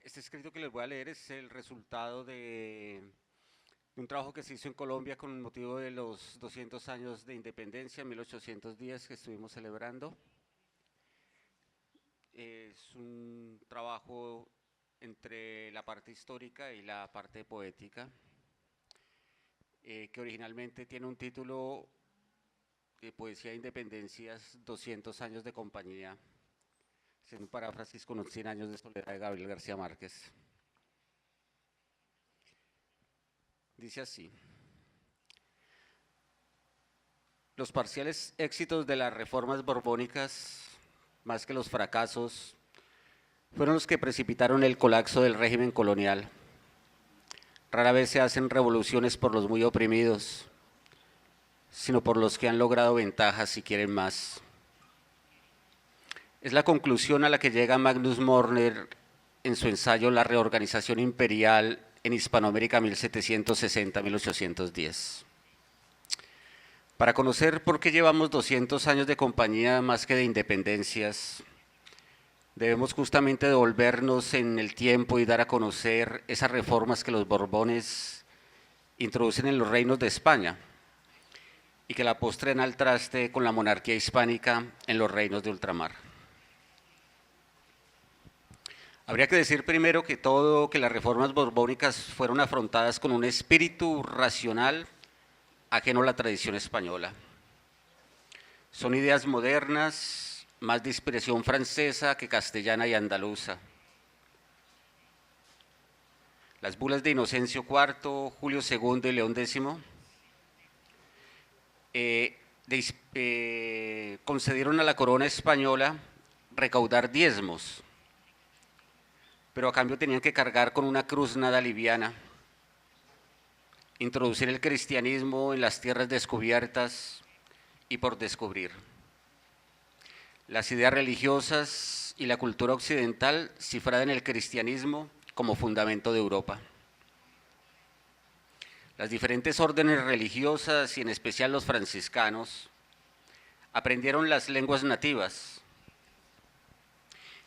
Este escrito que les voy a leer es el resultado de un trabajo que se hizo en Colombia con motivo de los 200 años de independencia, 1810, que estuvimos celebrando. Es un trabajo entre la parte histórica y la parte poética, que originalmente tiene un título de Poesía de Independencias, 200 años de compañía, siendo un paráfrasis con 100 años de soledad de Gabriel García Márquez. Dice así: los parciales éxitos de las reformas borbónicas, más que los fracasos, fueron los que precipitaron el colapso del régimen colonial. Rara vez se hacen revoluciones por los muy oprimidos, sino por los que han logrado ventajas y quieren más. Es la conclusión a la que llega Magnus Mörner en su ensayo La reorganización imperial en Hispanoamérica 1760-1810. Para conocer por qué llevamos 200 años de compañía más que de independencias, debemos justamente devolvernos en el tiempo y dar a conocer esas reformas que los Borbones introducen en los reinos de España y que la postren al traste con la monarquía hispánica en los reinos de ultramar. Habría que decir primero que las reformas borbónicas fueron afrontadas con un espíritu racional ajeno a la tradición española. Son ideas modernas, más de inspiración francesa que castellana y andaluza. Las bulas de Inocencio IV, Julio II y León X concedieron a la corona española recaudar diezmos, pero a cambio tenían que cargar con una cruz nada liviana, introducir el cristianismo en las tierras descubiertas y por descubrir. Las ideas religiosas y la cultura occidental cifrada en el cristianismo como fundamento de Europa. Las diferentes órdenes religiosas y en especial los franciscanos aprendieron las lenguas nativas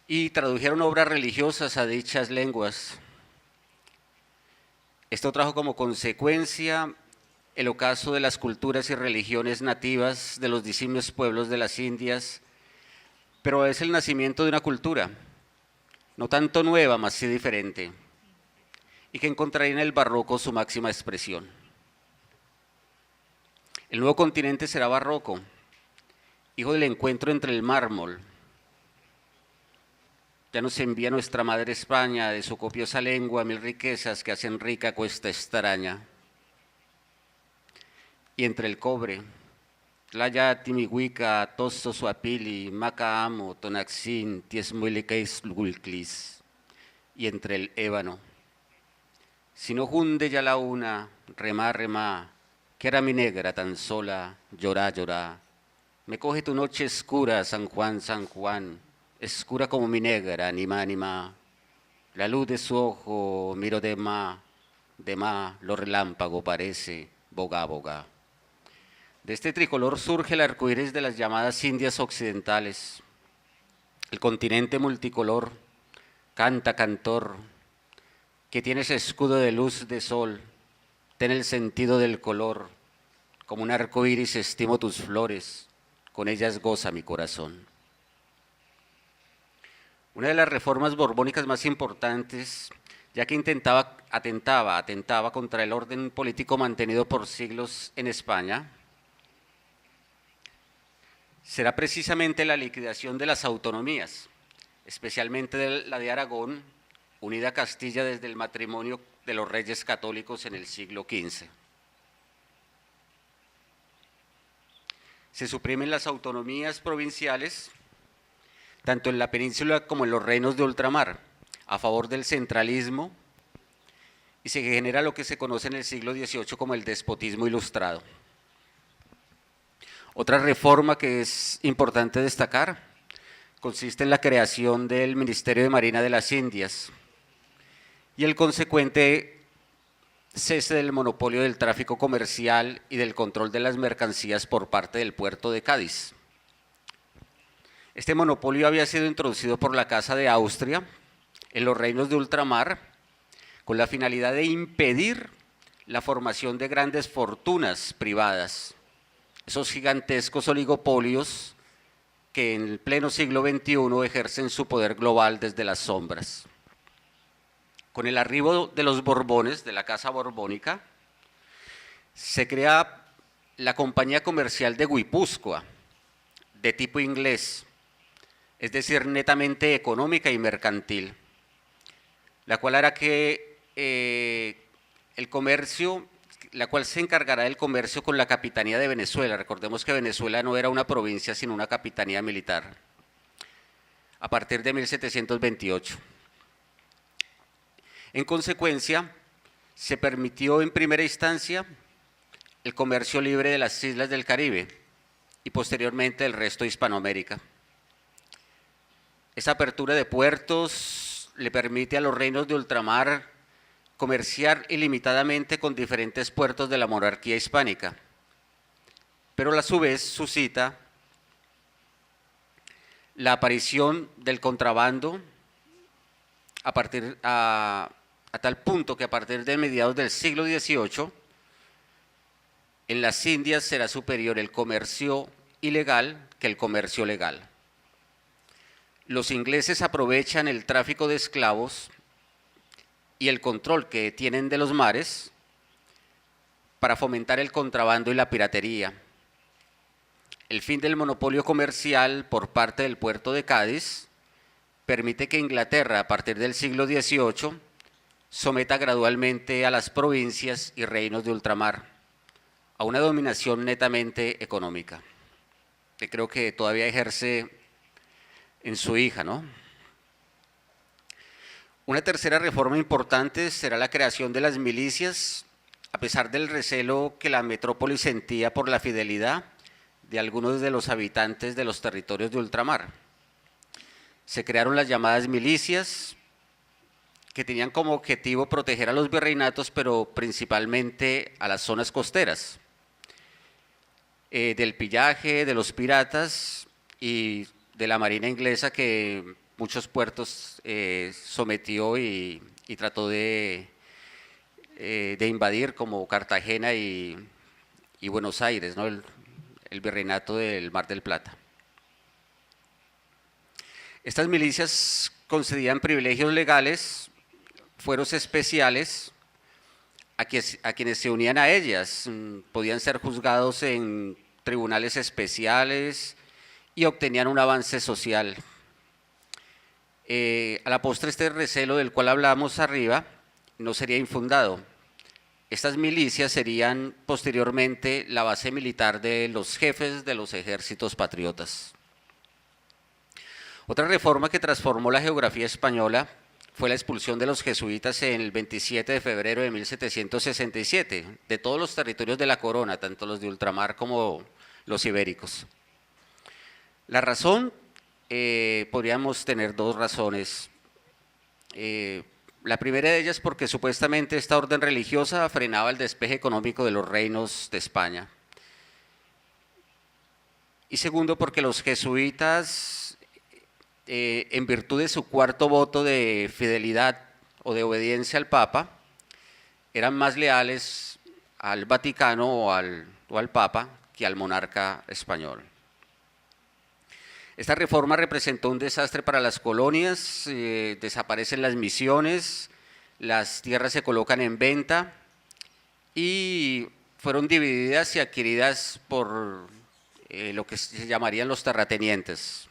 y tradujeron obras religiosas a dichas lenguas. Esto trajo como consecuencia el ocaso de las culturas y religiones nativas de los disímiles pueblos de las Indias, pero es el nacimiento de una cultura, no tanto nueva, más sí diferente, y que encontraría en el barroco su máxima expresión. El nuevo continente será barroco, hijo del encuentro entre el mármol. Ya nos envía nuestra madre España de su copiosa lengua 1000 riquezas que hacen rica cuesta extraña. Y entre el cobre, Tlaya, Timihuica, Tosto, Suapili, Macaamo, Tonaxin, Tiesmuiliqueis, Lugulclis. Y entre el ébano, si no junde ya la una, remá, remá, que era mi negra tan sola, llorá, llorá. Me coge tu noche escura, San Juan, San Juan, escura como mi negra, animá, animá. La luz de su ojo miro de má, lo relámpago parece, boga, boga. De este tricolor surge el arcoíris de las llamadas Indias occidentales. El continente multicolor, canta cantor, que tiene ese escudo de luz de sol, ten el sentido del color, como un arcoíris estimo tus flores, con ellas goza mi corazón. Una de las reformas borbónicas más importantes, ya que atentaba contra el orden político mantenido por siglos en España, será precisamente la liquidación de las autonomías, especialmente de la de Aragón, unida a Castilla desde el matrimonio de los reyes católicos en el siglo XV. Se suprimen las autonomías provinciales, tanto en la península como en los reinos de ultramar, a favor del centralismo, y se genera lo que se conoce en el siglo XVIII como el despotismo ilustrado. Otra reforma que es importante destacar consiste en la creación del Ministerio de Marina de las Indias y el consecuente cese del monopolio del tráfico comercial y del control de las mercancías por parte del puerto de Cádiz. Este monopolio había sido introducido por la Casa de Austria en los reinos de ultramar con la finalidad de impedir la formación de grandes fortunas privadas, esos gigantescos oligopolios que en el pleno siglo XXI ejercen su poder global desde las sombras. Con el arribo de los Borbones, de la Casa Borbónica, se crea la Compañía Comercial de Guipúzcoa, de tipo inglés, es decir, netamente económica y mercantil, la cual hará que el comercio, la cual se encargará del comercio con la Capitanía de Venezuela. Recordemos que Venezuela no era una provincia, sino una capitanía militar, a partir de 1728. En consecuencia, se permitió en primera instancia el comercio libre de las islas del Caribe y posteriormente del resto de Hispanoamérica. Esa apertura de puertos le permite a los reinos de ultramar comerciar ilimitadamente con diferentes puertos de la monarquía hispánica, pero a su vez suscita la aparición del contrabando a tal punto que a partir de mediados del siglo XVIII en las Indias será superior el comercio ilegal que el comercio legal. Los ingleses aprovechan el tráfico de esclavos y el control que tienen de los mares para fomentar el contrabando y la piratería. El fin del monopolio comercial por parte del puerto de Cádiz permite que Inglaterra, a partir del siglo XVIII, someta gradualmente a las provincias y reinos de ultramar a una dominación netamente económica, que creo que todavía ejerce en su hija, ¿no? Una tercera reforma importante será la creación de las milicias, a pesar del recelo que la metrópoli sentía por la fidelidad de algunos de los habitantes de los territorios de ultramar. Se crearon las llamadas milicias, que tenían como objetivo proteger a los virreinatos, pero principalmente a las zonas costeras, del pillaje, de los piratas y de la marina inglesa que muchos puertos sometió y trató de invadir, como Cartagena y Buenos Aires, ¿no? el virreinato del Mar del Plata. Estas milicias concedían privilegios legales, fueros especiales a quienes se unían a ellas. Podían ser juzgados en tribunales especiales y obtenían un avance social. A la postre, este recelo del cual hablamos arriba no sería infundado. Estas milicias serían posteriormente la base militar de los jefes de los ejércitos patriotas. Otra reforma que transformó la geografía española fue la expulsión de los jesuitas en el 27 de febrero de 1767, de todos los territorios de la corona, tanto los de ultramar como los ibéricos. La razón, podríamos tener dos razones. La primera de ellas porque supuestamente esta orden religiosa frenaba el despeje económico de los reinos de España. Y segundo, porque los jesuitas, en virtud de su cuarto voto de fidelidad o de obediencia al Papa, eran más leales al Vaticano o al Papa que al monarca español. Esta reforma representó un desastre para las colonias, desaparecen las misiones, las tierras se colocan en venta y fueron divididas y adquiridas por lo que se llamarían los terratenientes.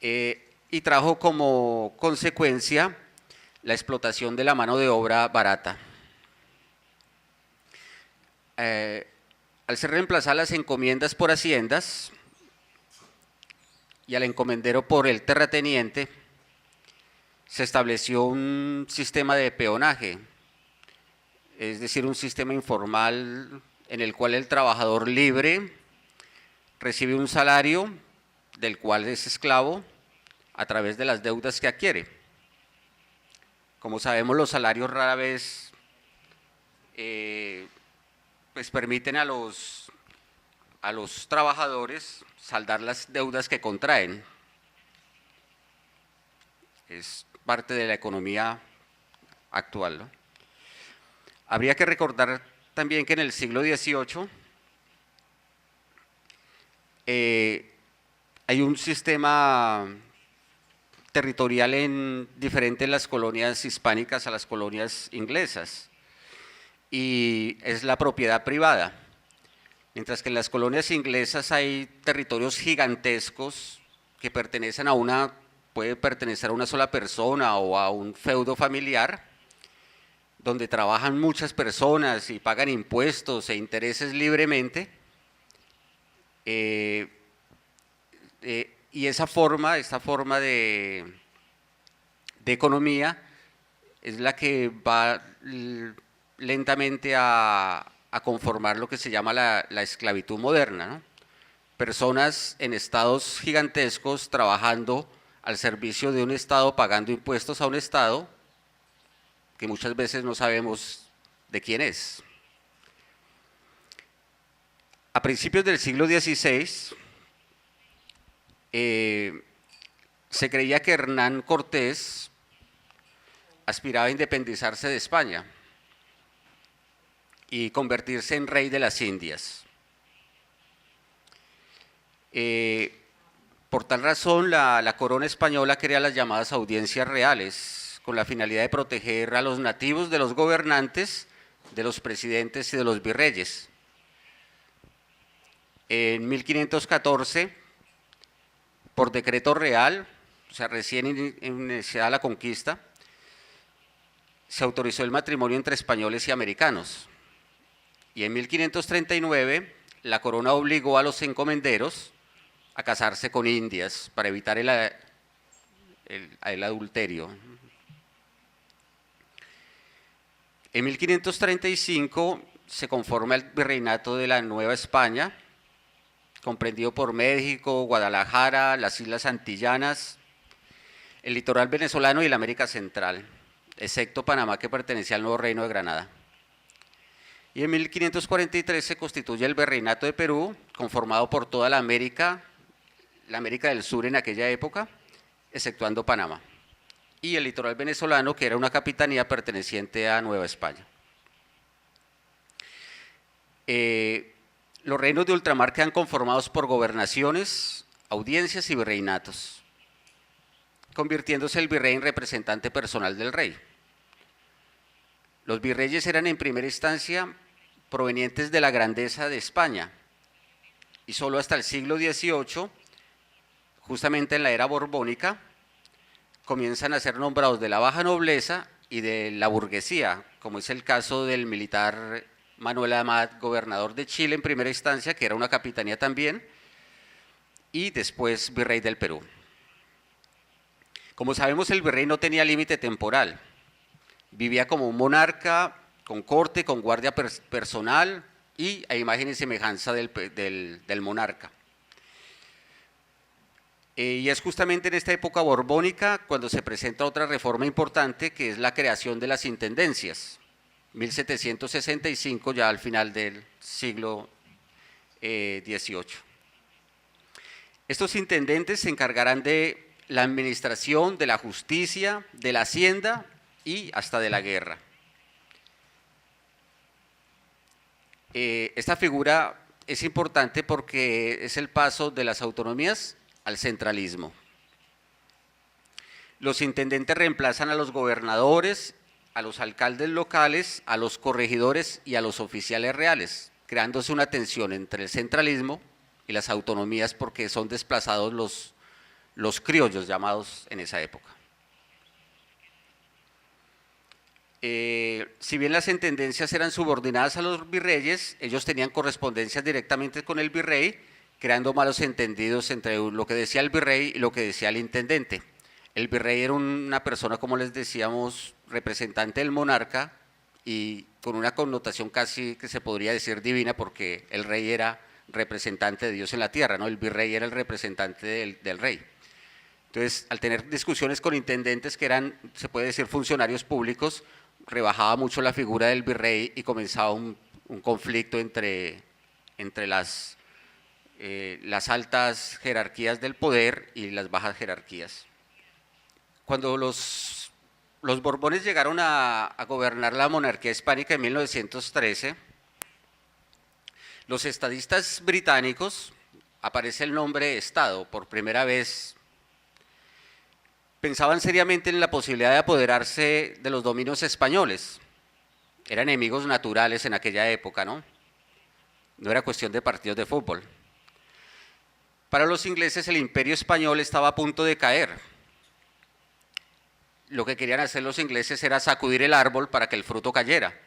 Y trajo como consecuencia la explotación de la mano de obra barata. Al ser reemplazadas las encomiendas por haciendas y al encomendero por el terrateniente, se estableció un sistema de peonaje, es decir, un sistema informal en el cual el trabajador libre recibe un salario del cual es esclavo a través de las deudas que adquiere. Como sabemos, los salarios rara vez pues permiten a los trabajadores saldar las deudas que contraen. Es parte de la economía actual, ¿no? Habría que recordar también que en el siglo XVIII hay un sistema territorial diferente en las colonias hispánicas a las colonias inglesas, y es la propiedad privada. Mientras que en las colonias inglesas hay territorios gigantescos que puede pertenecer a una sola persona o a un feudo familiar, donde trabajan muchas personas y pagan impuestos e intereses libremente, y esta forma de economía es la que va lentamente a conformar lo que se llama la esclavitud moderna, ¿no? Personas en estados gigantescos trabajando al servicio de un estado, pagando impuestos a un estado que muchas veces no sabemos de quién es. A principios del siglo XVI se creía que Hernán Cortés aspiraba a independizarse de España y convertirse en rey de las Indias. Por tal razón, la corona española crea las llamadas audiencias reales, con la finalidad de proteger a los nativos de los gobernantes, de los presidentes y de los virreyes. En 1514, por decreto real, o sea, recién iniciada la conquista, se autorizó el matrimonio entre españoles y americanos. Y en 1539, la corona obligó a los encomenderos a casarse con indias para evitar el adulterio. En 1535 se conforma el virreinato de la Nueva España, comprendido por México, Guadalajara, las Islas Antillanas, el litoral venezolano y la América Central, excepto Panamá, que pertenecía al nuevo Reino de Granada. Y en 1543 se constituye el Virreinato de Perú, conformado por toda la América del Sur en aquella época, exceptuando Panamá, y el litoral venezolano, que era una capitanía perteneciente a Nueva España. Los reinos de ultramar quedan conformados por gobernaciones, audiencias y virreinatos, convirtiéndose el virrey en representante personal del rey. Los virreyes eran en primera instancia provenientes de la grandeza de España, y solo hasta el siglo XVIII, justamente en la era borbónica, comienzan a ser nombrados de la baja nobleza y de la burguesía, como es el caso del militar Manuel Amat, gobernador de Chile en primera instancia, que era una capitanía también, y después virrey del Perú. Como sabemos, el virrey no tenía límite temporal, vivía como un monarca, con corte, con guardia personal y a imagen y semejanza del monarca. Y es justamente en esta época borbónica cuando se presenta otra reforma importante, que es la creación de las intendencias, 1765, ya al final del siglo XVIII. Estos intendentes se encargarán de la administración, de la justicia, de la hacienda y hasta de la guerra. Esta figura es importante porque es el paso de las autonomías al centralismo. Los intendentes reemplazan a los gobernadores, a los alcaldes locales, a los corregidores y a los oficiales reales, creándose una tensión entre el centralismo y las autonomías, porque son desplazados los criollos llamados en esa época. Si bien las intendencias eran subordinadas a los virreyes, ellos tenían correspondencias directamente con el virrey, creando malos entendidos entre lo que decía el virrey y lo que decía el intendente. El virrey era una persona, como les decíamos, representante del monarca y con una connotación casi que se podría decir divina, porque el rey era representante de Dios en la tierra, ¿no? El virrey era el representante del rey. Entonces, al tener discusiones con intendentes que eran, se puede decir, funcionarios públicos, rebajaba mucho la figura del virrey y comenzaba un conflicto entre las altas jerarquías del poder y las bajas jerarquías. Cuando los Borbones llegaron a gobernar la monarquía hispánica en 1913, los estadistas británicos, aparece el nombre Estado por primera vez, pensaban seriamente en la posibilidad de apoderarse de los dominios españoles. Eran enemigos naturales en aquella época, ¿no? No era cuestión de partidos de fútbol. Para los ingleses el imperio español estaba a punto de caer. Lo que querían hacer los ingleses era sacudir el árbol para que el fruto cayera.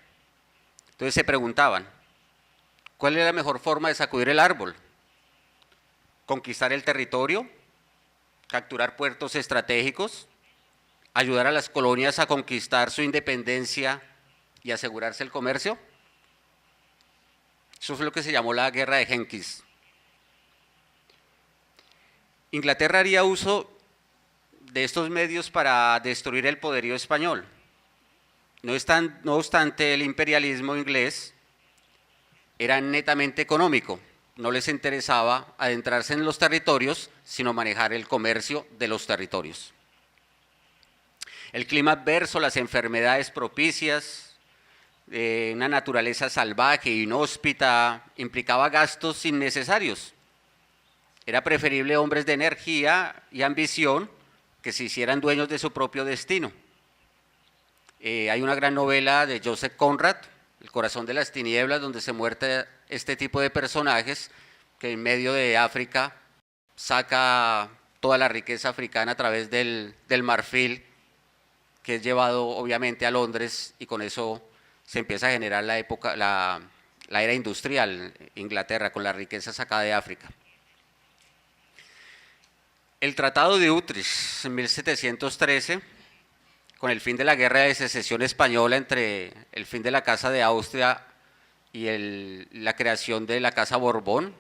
Entonces se preguntaban, ¿cuál es la mejor forma de sacudir el árbol? ¿Conquistar el territorio? ¿Capturar puertos estratégicos? ¿Ayudar a las colonias a conquistar su independencia y asegurarse el comercio? Eso fue lo que se llamó la Guerra de Jenkins. Inglaterra haría uso de estos medios para destruir el poderío español. No obstante, el imperialismo inglés era netamente económico. No les interesaba adentrarse en los territorios, sino manejar el comercio de los territorios. El clima adverso, las enfermedades propicias, una naturaleza salvaje e inhóspita, implicaba gastos innecesarios. Era preferible hombres de energía y ambición que se hicieran dueños de su propio destino. Hay una gran novela de Joseph Conrad, El corazón de las tinieblas, donde se muestra este tipo de personajes que en medio de África saca toda la riqueza africana a través del marfil, que es llevado obviamente a Londres, y con eso se empieza a generar la era industrial, Inglaterra, con la riqueza sacada de África. El Tratado de Utrecht en 1713, con el fin de la Guerra de Secesión Española, entre el fin de la Casa de Austria y la creación de la Casa Borbón,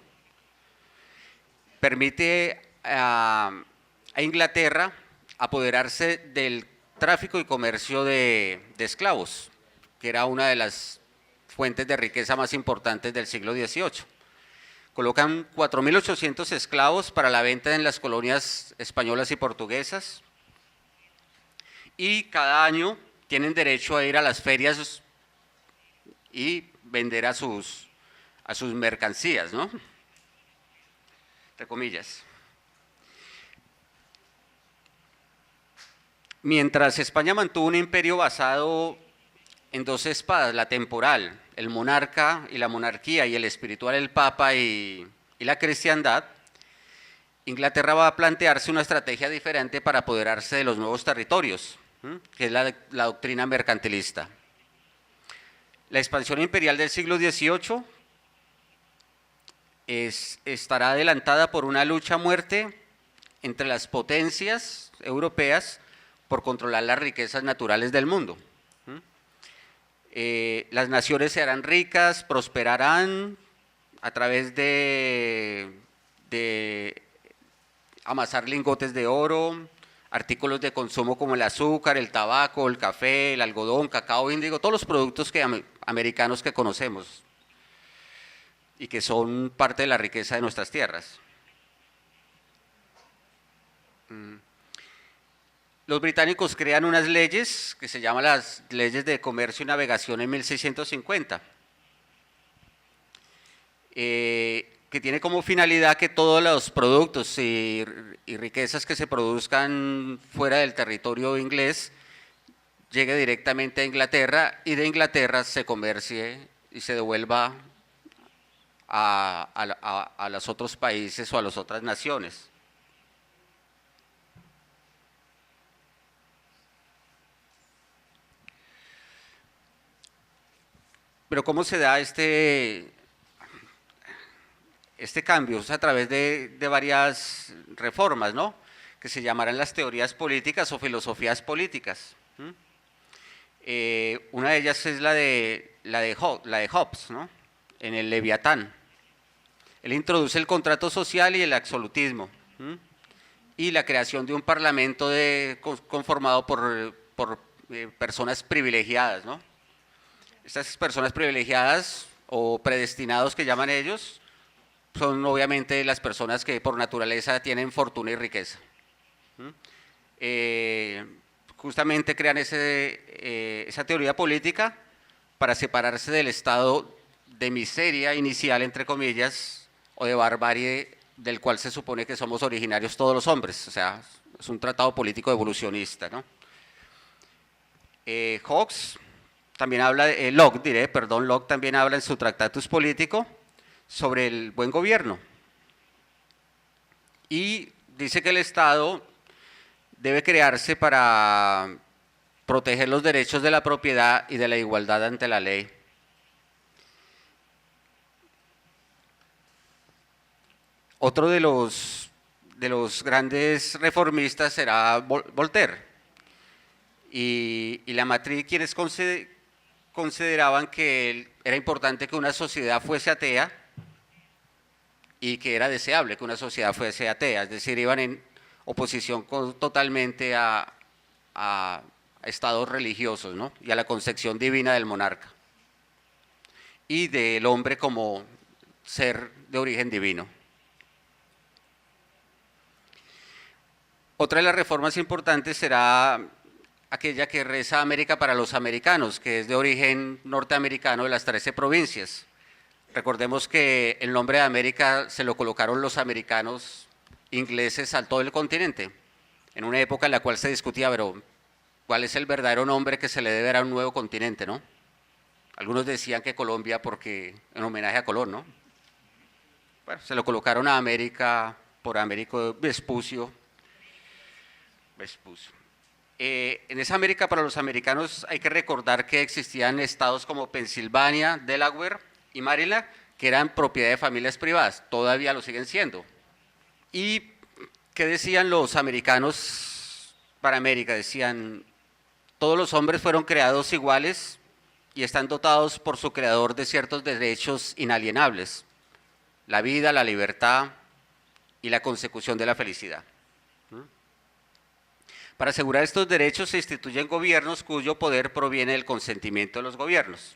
permite a Inglaterra apoderarse del tráfico y comercio de esclavos, que era una de las fuentes de riqueza más importantes del siglo XVIII. Colocan 4.800 esclavos para la venta en las colonias españolas y portuguesas, y cada año tienen derecho a ir a las ferias y vender a sus mercancías, ¿no? Entre comillas. Mientras España mantuvo un imperio basado en dos espadas, la temporal, el monarca y la monarquía, y el espiritual, el papa y la cristiandad, Inglaterra va a plantearse una estrategia diferente para apoderarse de los nuevos territorios, que es la doctrina mercantilista. La expansión imperial del siglo XVIII estará adelantada por una lucha a muerte entre las potencias europeas por controlar las riquezas naturales del mundo. Las naciones se harán ricas, prosperarán a través de amasar lingotes de oro, artículos de consumo como el azúcar, el tabaco, el café, el algodón, cacao, índigo, todos los productos americanos que conocemos y que son parte de la riqueza de nuestras tierras. Los británicos crean unas leyes que se llaman las leyes de comercio y navegación en 1650, que tiene como finalidad que todos los productos y riquezas que se produzcan fuera del territorio inglés llegue directamente a Inglaterra, y de Inglaterra se comercie y se devuelva a los otros países o a las otras naciones. Pero ¿cómo se da este cambio? Es a través de varias reformas, ¿no?, que se llamarán las teorías políticas o filosofías políticas. Una de ellas es la de Hobbes, ¿no?, en el Leviatán. Él introduce el contrato social y el absolutismo, y la creación de un parlamento conformado por personas privilegiadas, ¿no? Estas personas privilegiadas o predestinados que llaman ellos son obviamente las personas que por naturaleza tienen fortuna y riqueza. Justamente crean esa teoría política para separarse del estado de miseria inicial, entre comillas, o de barbarie del cual se supone que somos originarios todos los hombres. O sea, es un tratado político evolucionista, ¿no? Locke también habla, Locke también habla en su Tractatus Politico sobre el buen gobierno y dice que el Estado debe crearse para proteger los derechos de la propiedad y de la igualdad ante la ley. Otro de los grandes reformistas será Voltaire. Y la matriz, quienes consideraban que era importante que una sociedad fuese atea y que era deseable que una sociedad fuese atea, es decir, iban en oposición totalmente a estados religiosos, ¿no? Y a la concepción divina del monarca y del hombre como ser de origen divino. Otra de las reformas importantes será aquella que reza América para los americanos, que es de origen norteamericano de las 13 provincias. Recordemos que el nombre de América se lo colocaron los americanos ingleses a todo el continente, en una época en la cual se discutía, pero ¿cuál es el verdadero nombre que se le debe dar a un nuevo continente, no? Algunos decían que Colombia porque en homenaje a Colón, ¿no? Bueno, se lo colocaron a América por Américo Vespucio. En esa América para los americanos hay que recordar que existían estados como Pensilvania, Delaware y Maryland, que eran propiedad de familias privadas, todavía lo siguen siendo. ¿Y qué decían los americanos para América? Decían, todos los hombres fueron creados iguales y están dotados por su creador de ciertos derechos inalienables, la vida, la libertad y la consecución de la felicidad. Para asegurar estos derechos se instituyen gobiernos cuyo poder proviene del consentimiento de los gobiernos.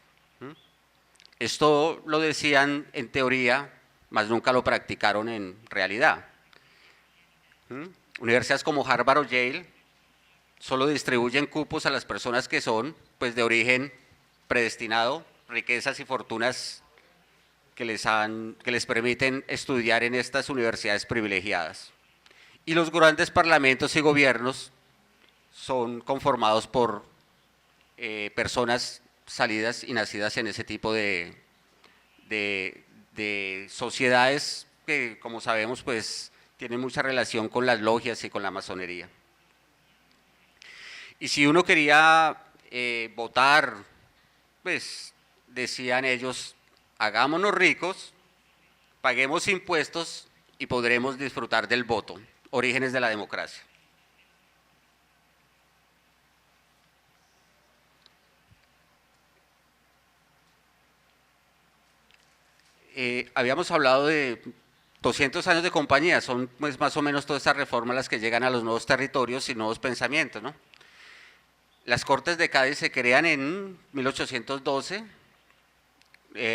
Esto lo decían en teoría, mas nunca lo practicaron en realidad. Universidades como Harvard o Yale solo distribuyen cupos a las personas que son pues, de origen predestinado, riquezas y fortunas que les permiten estudiar en estas universidades privilegiadas. Y los grandes parlamentos y gobiernos son conformados por personas salidas y nacidas en ese tipo de sociedades que, como sabemos, pues tienen mucha relación con las logias y con la masonería. Y si uno quería votar, pues decían ellos, hagámonos ricos, paguemos impuestos y podremos disfrutar del voto. Orígenes de la democracia. Habíamos hablado de 200 años de compañía, son pues, más o menos todas estas reformas las que llegan a los nuevos territorios y nuevos pensamientos, ¿no? Las Cortes de Cádiz se crean en 1812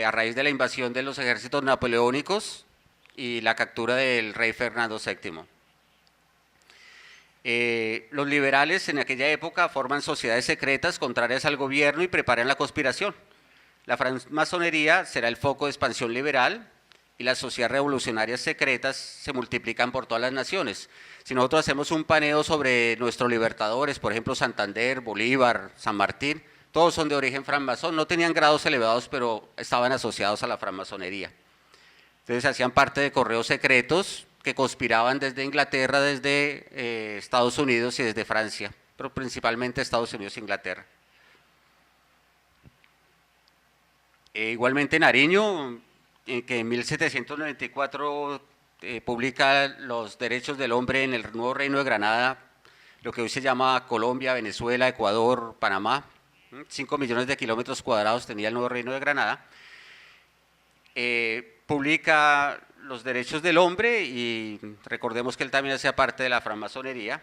a raíz de la invasión de los ejércitos napoleónicos y la captura del rey Fernando VII. Los liberales en aquella época forman sociedades secretas contrarias al gobierno y preparan la conspiración. La francmasonería será el foco de expansión liberal y las sociedades revolucionarias secretas se multiplican por todas las naciones. Si nosotros hacemos un paneo sobre nuestros libertadores, por ejemplo Santander, Bolívar, San Martín, todos son de origen francmasón, no tenían grados elevados, pero estaban asociados a la francmasonería. Entonces hacían parte de correos secretos que conspiraban desde Inglaterra, desde Estados Unidos y desde Francia, pero principalmente Estados Unidos e Inglaterra. Igualmente Nariño, que en 1794 publica los derechos del hombre en el nuevo Reino de Granada, lo que hoy se llama Colombia, Venezuela, Ecuador, Panamá. 5 millones de kilómetros cuadrados tenía el nuevo Reino de Granada. Publica los derechos del hombre y recordemos que él también hacía parte de la francmasonería.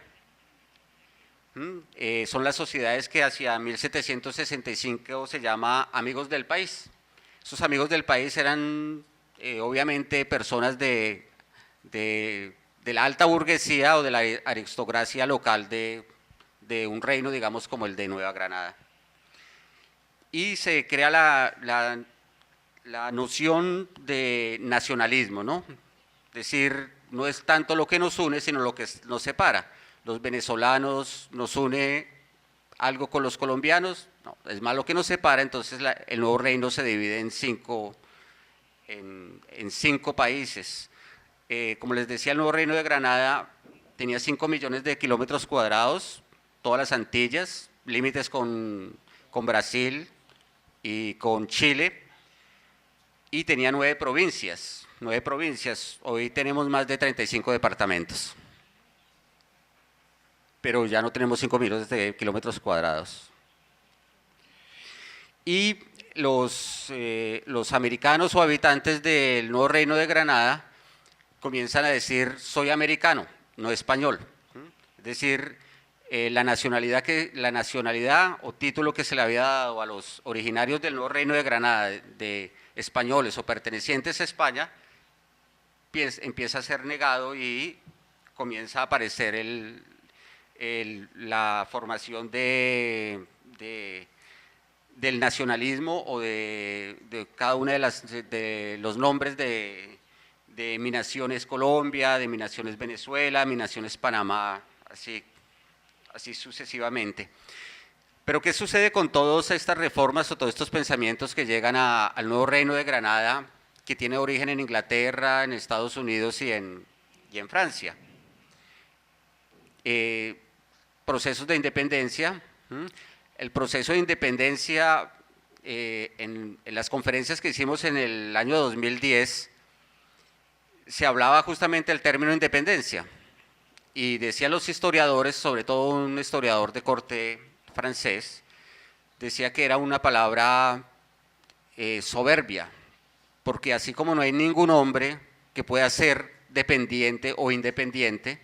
Son las sociedades que hacia 1765 se llama Amigos del País. Esos amigos del país eran obviamente personas de la alta burguesía o de la aristocracia local de un reino, digamos, como el de Nueva Granada. Y se crea la noción de nacionalismo, ¿no? Es decir, no es tanto lo que nos une, sino lo que nos separa. Los venezolanos nos une algo con los colombianos, no, es más lo que nos separa, entonces el nuevo reino se divide en cinco países. Como les decía, el nuevo reino de Granada tenía 5 millones de kilómetros cuadrados, todas las Antillas, límites con Brasil y con Chile, y tenía 9 provincias. Hoy tenemos más de 35 departamentos, pero ya no tenemos 5 millones de kilómetros cuadrados. Y los americanos o habitantes del nuevo reino de Granada comienzan a decir soy americano, no español. Es decir, la nacionalidad o título que se le había dado a los originarios del nuevo reino de Granada, de españoles o pertenecientes a España, empieza a ser negado y comienza a aparecer la formación del nacionalismo o de cada una de los nombres de mi nación es Colombia, de mi nación es Venezuela, mi nación es Panamá, así sucesivamente. Pero ¿qué sucede con todas estas reformas o todos estos pensamientos que llegan al nuevo reino de Granada, que tiene origen en Inglaterra, en Estados Unidos y en Francia? Procesos de independencia. El proceso de independencia, en las conferencias que hicimos en el año 2010, se hablaba justamente del término independencia y decían los historiadores, sobre todo un historiador de corte francés, decía que era una palabra soberbia, porque así como no hay ningún hombre que pueda ser dependiente o independiente,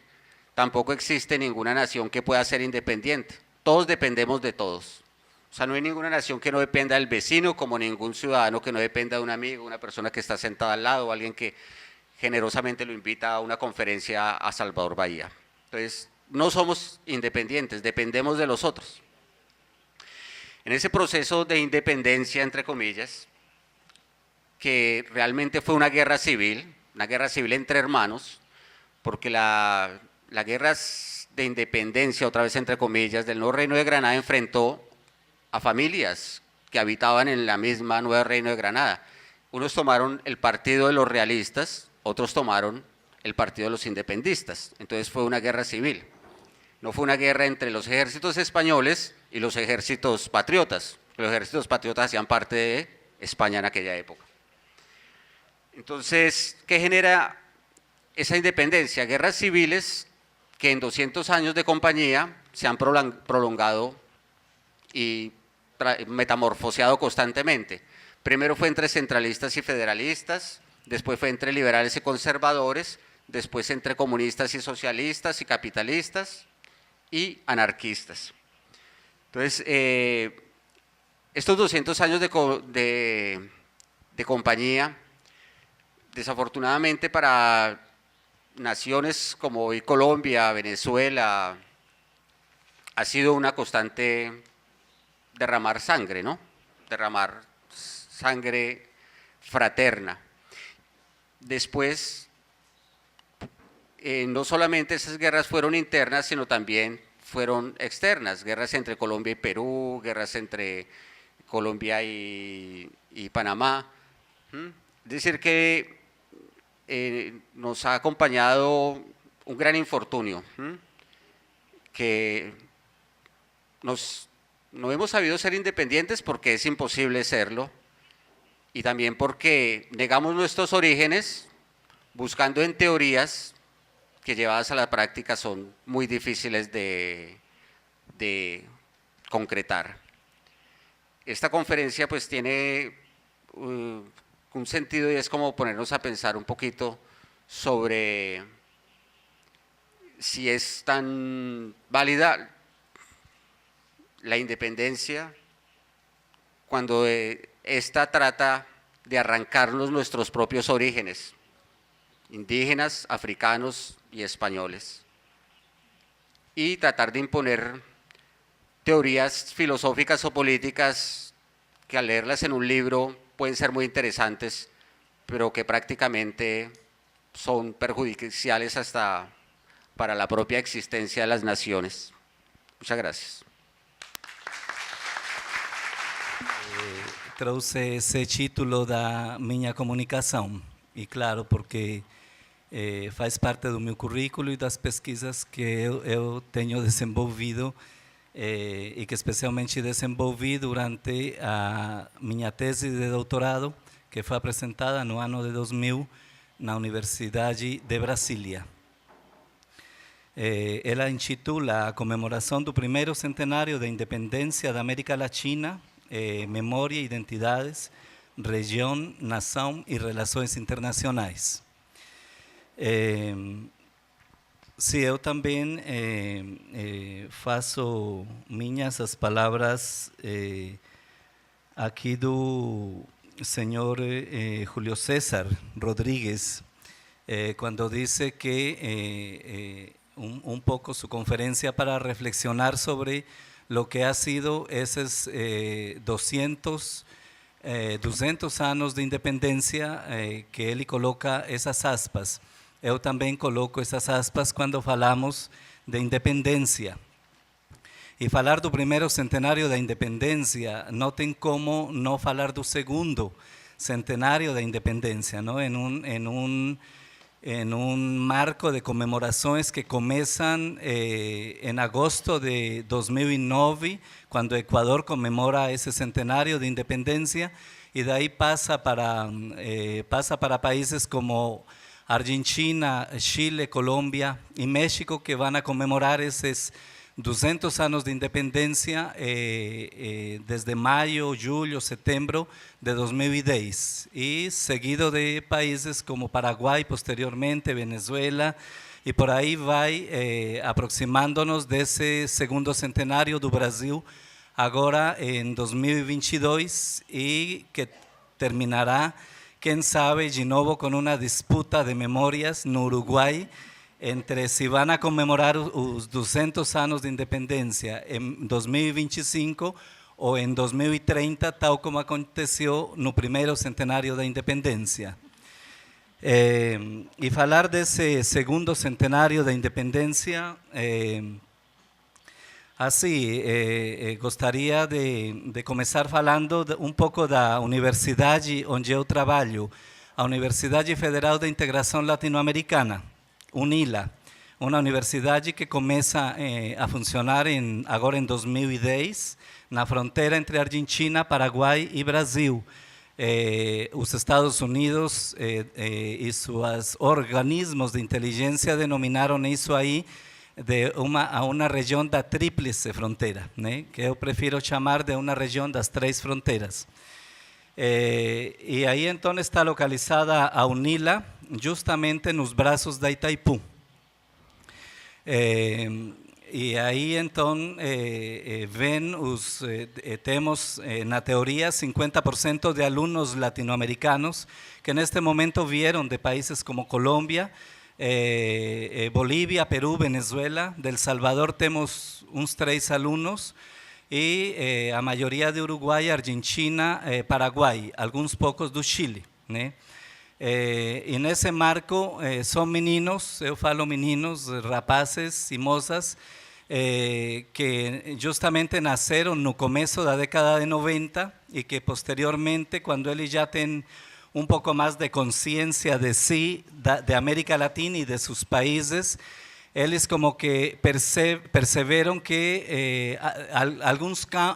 tampoco existe ninguna nación que pueda ser independiente. Todos dependemos de todos. O sea, no hay ninguna nación que no dependa del vecino, como ningún ciudadano que no dependa de un amigo, una persona que está sentada al lado, alguien que generosamente lo invita a una conferencia a Salvador Bahía. Entonces, no somos independientes, dependemos de los otros. En ese proceso de independencia, entre comillas, que realmente fue una guerra civil entre hermanos, porque la guerra de independencia, otra vez entre comillas, del nuevo reino de Granada enfrentó a familias que habitaban en la misma nueva reino de Granada. Unos tomaron el partido de los realistas, otros tomaron el partido de los independistas. Entonces fue una guerra civil. No fue una guerra entre los ejércitos españoles y los ejércitos patriotas. Los ejércitos patriotas hacían parte de España en aquella época. Entonces, ¿qué genera esa independencia? Guerras civiles que en 200 años de compañía se han prolongado y metamorfoseado constantemente. Primero fue entre centralistas y federalistas, después fue entre liberales y conservadores, después entre comunistas y socialistas y capitalistas y anarquistas. Entonces, estos 200 años de compañía, desafortunadamente para naciones como hoy Colombia, Venezuela, ha sido una constante derramar sangre, ¿no? Derramar sangre fraterna. Después, no solamente esas guerras fueron internas, sino también fueron externas, guerras entre Colombia y Perú, guerras entre Colombia y Panamá. Es decir que nos ha acompañado un gran infortunio, que no hemos sabido ser independientes porque es imposible serlo, y también porque negamos nuestros orígenes buscando en teorías que llevadas a la práctica son muy difíciles de concretar. Esta conferencia pues tiene un sentido y es como ponernos a pensar un poquito sobre si es tan válida la independencia cuando esta trata de arrancarnos nuestros propios orígenes, indígenas, africanos y españoles, y tratar de imponer teorías filosóficas o políticas que al leerlas en un libro pueden ser muy interesantes, pero que prácticamente son perjudiciales hasta para la propia existencia de las naciones. Muchas gracias. Trouxe esse título da minha comunicação, e claro, porque faz parte do meu currículo e das pesquisas que eu tenho desenvolvido e que especialmente desenvolvi durante a minha tese de doutorado, que foi apresentada no ano de 2000 na Universidade de Brasília. Ela intitula a comemoração do primeiro centenário da independência da América Latina, Memória e Identidades, Região, Nação e Relações Internacionais. Se eu também faço minhas as palavras aqui do senhor Julio César Rodríguez, quando disse que un poco su conferencia para reflexionar sobre lo que ha sido esos 200 años de independencia, que él coloca esas aspas. Eu também coloco essas aspas quando falamos de independência. E falar do primeiro centenário da independência não tem como não falar do segundo centenário da independência, não? En un marco de conmemoraciones que comienzan en agosto de 2009, cuando Ecuador conmemora ese centenario de independencia, y de ahí pasa para países como Argentina, Chile, Colombia y México, que van a conmemorar esos 200 años de independencia desde mayo, julio, septiembre de 2010, y seguido de países como Paraguay, posteriormente Venezuela, y por ahí va aproximándonos de ese segundo centenario do Brasil, ahora en 2022, y que terminará, quién sabe, de nuevo con una disputa de memorias en Uruguay, entre si van a conmemorar los 200 años de independencia en 2025 o en 2030, tal como aconteció no primeiro centenário da independência. E falar desse segundo centenário da independência, gostaria de começar falando um pouco da universidade onde eu trabalho, a Universidade Federal de Integração Latino-Americana, UNILA, uma universidade que começa a funcionar agora em 2010, na fronteira entre Argentina, Paraguai e Brasil. Os Estados Unidos e seus organismos de inteligência denominaram isso aí a uma região da tríplice fronteira, né? Que eu prefiro chamar de uma região das três fronteiras. E aí então está localizada a UNILA, justamente nos braços da Itaipu. E aí então temos na teoria 50% de alunos latino-americanos que neste momento vieram de países como Colômbia, Bolívia, Peru, Venezuela. De El Salvador temos uns 3 alunos, e a maioria de Uruguai, Argentina, Paraguai, alguns poucos do Chile, né? E nesse marco são meninos, eu falo meninos, rapazes e moças, que justamente nasceram no começo da década de 90 e que posteriormente, quando eles já têm um pouco mais de consciência de si, de América Latina e de seus países, eles como que perceberam que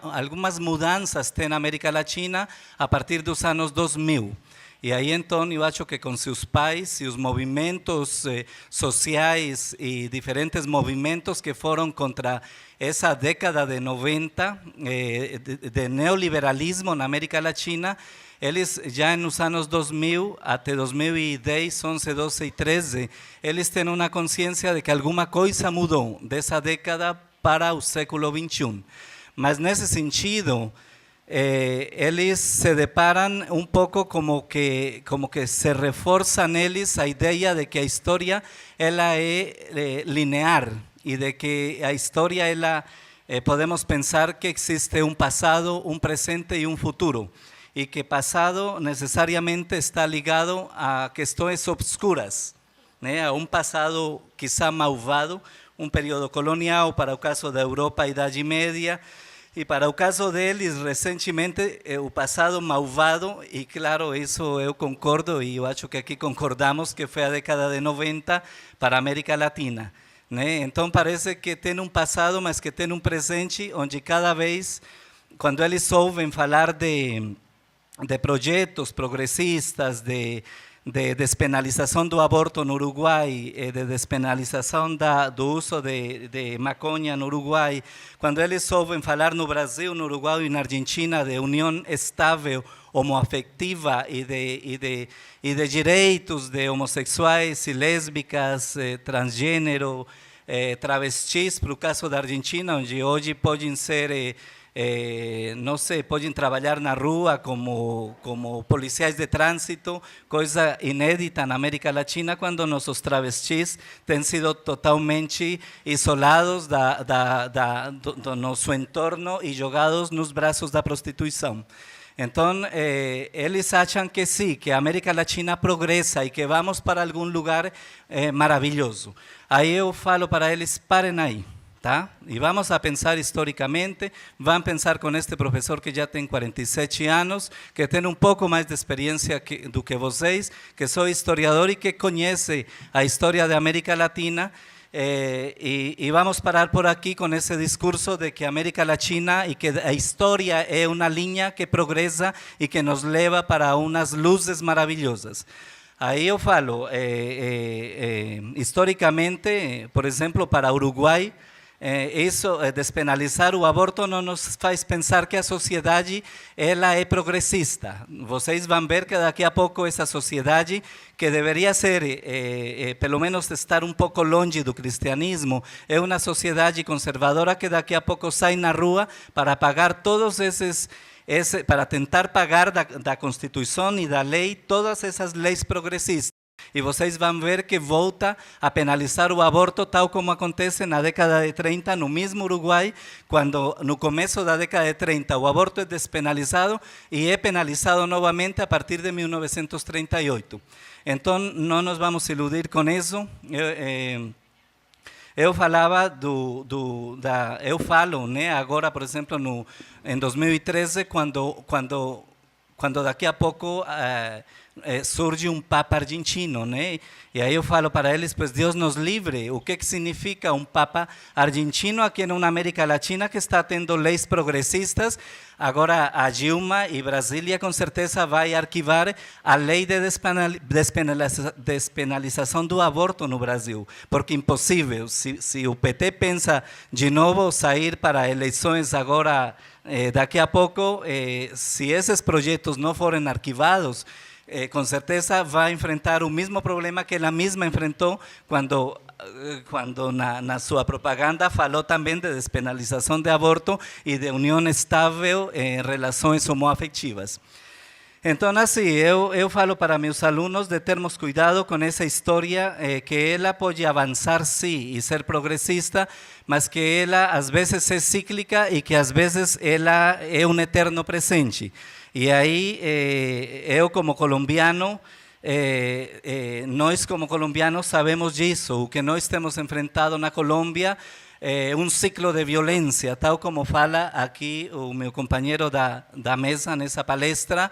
algumas mudanças tem na América Latina a partir dos anos 2000. E aí então eu acho que com seus pais e os movimentos sociais e diferentes movimentos que foram contra essa década de 90 de neoliberalismo na América Latina, eles já nos anos 2000 até 2010, 11, 12 e 13, eles têm uma consciência de que alguma coisa mudou dessa década para o século XXI. Mas nesse sentido, eles se deparam um pouco como que se reforça neles a ideia de que a história ela é linear e de que a história ela podemos pensar que existe um passado, um presente e um futuro, e que passado necessariamente está ligado a questões obscuras, né? A um passado quizá malvado, um período colonial para o caso da Europa e da Idade Média, e para o caso deles, recentemente, o passado malvado, e claro, isso eu concordo, e eu acho que aqui concordamos, que foi a década de 90 para a América Latina, né? Então parece que tem um passado, mas que tem um presente, onde cada vez, quando eles ouvem falar de projetos progressistas, de despenalização do aborto no Uruguai, de despenalização do uso de maconha no Uruguai, quando eles ouvem falar no Brasil, no Uruguai e na Argentina de união estável, homoafetiva e de direitos de homossexuais e lésbicas, transgênero, travestis, para o caso da Argentina, onde hoje podem ser não sei, podem trabalhar na rua como policiais de trânsito, coisa inédita na América Latina, quando nossos travestis têm sido totalmente isolados do nosso entorno e jogados nos braços da prostituição. Então, eles acham que sim, que a América Latina progressa e que vamos para algum lugar maravilhoso. Aí eu falo para eles, parem aí. Tá? E vamos a pensar historicamente, vão pensar com este professor que já tem 47 anos, que tem um pouco mais de experiência do que vocês, que sou historiador e que conhece a história da América Latina, e vamos parar por aqui com esse discurso de que a América Latina e que a história é uma linha que progressa e que nos leva para umas luzes maravilhosas. Aí eu falo, historicamente, por exemplo, para Uruguai, isso, despenalizar o aborto não nos faz pensar que a sociedade ela é progressista. Vocês vão ver que daqui a pouco essa sociedade, que deveria ser, pelo menos estar um pouco longe do cristianismo, é uma sociedade conservadora que daqui a pouco sai na rua para pagar todos para tentar pagar da Constituição e da lei todas essas leis progressistas. E vocês vão ver que volta a penalizar o aborto, tal como acontece na década de 30, no mesmo Uruguai, quando no começo da década de 30 o aborto é despenalizado e é penalizado novamente a partir de 1938. Então, não nos vamos iludir com isso. Eu falava eu falo, né, agora, por exemplo, em 2013, quando daqui a pouco surge um papa argentino, né? E aí eu falo para eles, pues Deus nos livre. O que significa um papa argentino aqui na América Latina que está tendo leis progressistas? Agora a Dilma e Brasília com certeza vai arquivar a lei de despenalização do aborto no Brasil, porque impossível. Se o PT pensa de novo sair para eleições agora, daqui a pouco, se esses projetos não forem arquivados, com certeza vai enfrentar o mesmo problema que ela mesma enfrentou quando na sua propaganda falou também de despenalização de aborto e de união estável em relações homoafetivas. Então, assim, eu falo para meus alunos de termos cuidado com essa história, que ela pode avançar, sim, e ser progressista, mas que ela às vezes é cíclica e que às vezes ela é um eterno presente. E aí, eu como colombiano, nós como colombianos sabemos disso. O que nós temos enfrentado na Colômbia é um ciclo de violência, tal como fala aqui o meu companheiro da mesa nessa palestra.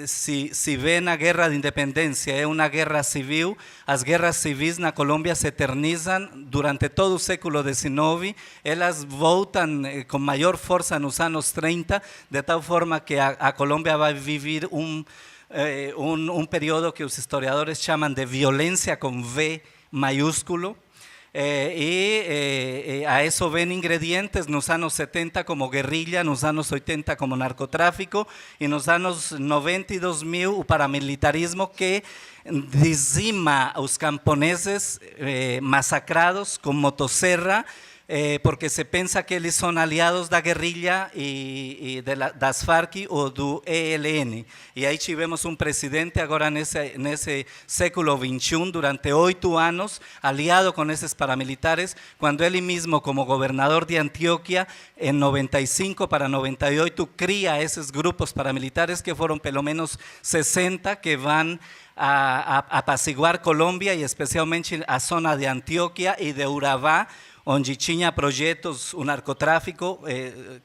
Se vê na guerra de independência, é uma guerra civil. As guerras civis na Colômbia se eternizam durante todo o século XIX, elas voltam com maior força nos anos 30, de tal forma que a Colômbia vai viver um período que os historiadores chamam de violência com V maiúsculo. A eso ven ingredientes nos anos 70 como guerrilla, nos anos 80 como narcotráfico e nos anos 90 e 2000 o paramilitarismo que dizima os camponeses massacrados com motosserra, porque se pensa que eles são aliados da guerrilha das Farc ou do ELN. E aí tivemos um presidente agora nesse século XXI, durante 8 anos, aliado com esses paramilitares, quando ele mesmo, como governador de Antioquia, em 95 para 98, cria esses grupos paramilitares que foram pelo menos 60 que vão a apaciguar Colômbia e especialmente a zona de Antioquia e de Urabá, onde tinha projetos, o narcotráfico,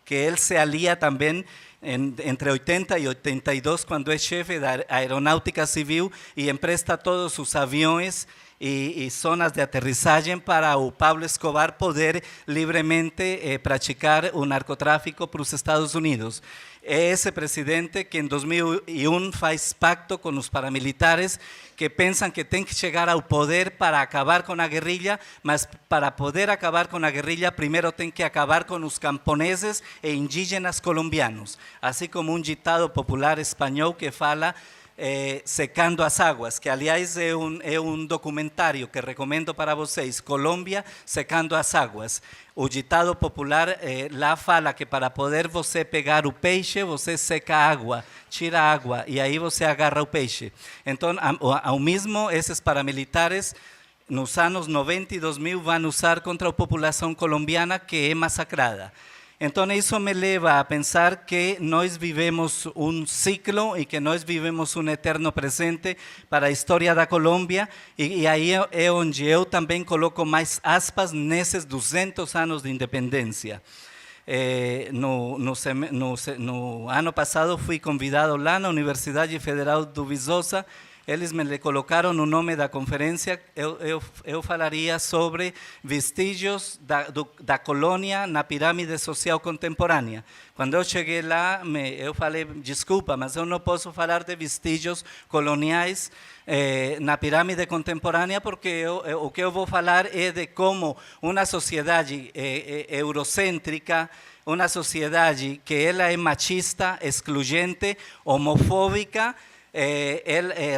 que ele se alia também entre 80 e 82, quando é chefe da aeronáutica civil e empresta todos os aviões e zonas de aterrissagem para o Pablo Escobar poder livremente praticar o narcotráfico para os Estados Unidos. É esse presidente que em 2001 faz pacto com os paramilitares que pensam que tem que chegar ao poder para acabar com a guerrilha, mas para poder acabar com a guerrilha, primeiro tem que acabar com os camponeses e indígenas colombianos, assim como um ditado popular espanhol que fala secando as águas, que aliás é um documentário que recomendo para vocês, Colômbia secando as águas. O ditado popular lá fala que para poder você pegar o peixe, você seca a água, tira a água e aí você agarra o peixe. Então, ao mesmo, esses paramilitares, nos anos 90 e 2000, vão usar contra a população colombiana que é massacrada. Então, isso me leva a pensar que nós vivemos um ciclo e que nós vivemos um eterno presente para a história da Colômbia e aí é onde eu também coloco mais aspas nesses 200 anos de independência. No ano passado fui convidado lá na Universidade Federal do Viçosa. Eles me colocaram no nome da conferência, eu falaria sobre vestígios da colônia na pirâmide social contemporânea. Quando eu cheguei lá, eu falei, desculpa, mas eu não posso falar de vestígios coloniais na pirâmide contemporânea, porque o que eu vou falar é de como uma sociedade eurocêntrica, uma sociedade que ela é machista, excluyente, homofóbica,